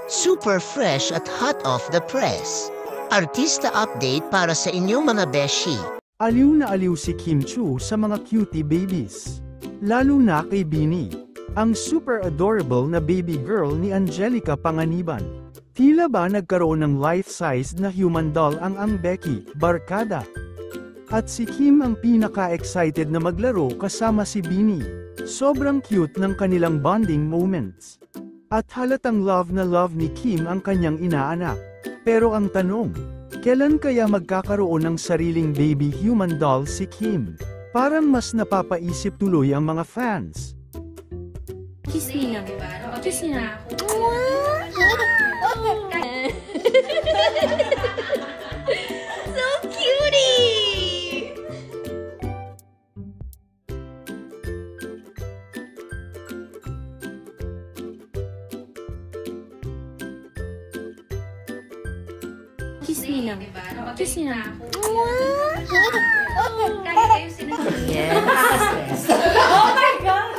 Super fresh at hot off the press. Artista update para sa inyong mga beshi. Aliw na aliw si Kim Chu sa mga cutie babies. Lalo na kay Bini, ang super adorable na baby girl ni Angelica Panganiban. Tila ba nagkaroon ng life-sized na human doll ang Becky, barkada? At si Kim ang pinaka-excited na maglaro kasama si Bini. Sobrang cute ng kanilang bonding moments. At halatang love ni Kim ang kanyang inaanak. Pero ang tanong, kailan kaya magkakaroon ng sariling baby human doll si Kim? Parang mas napapaisip tuloy ang mga fans. Kiss me na. Kiss me na. So cutie! Kiss me na. Kiss me na. Yes. Oh my God!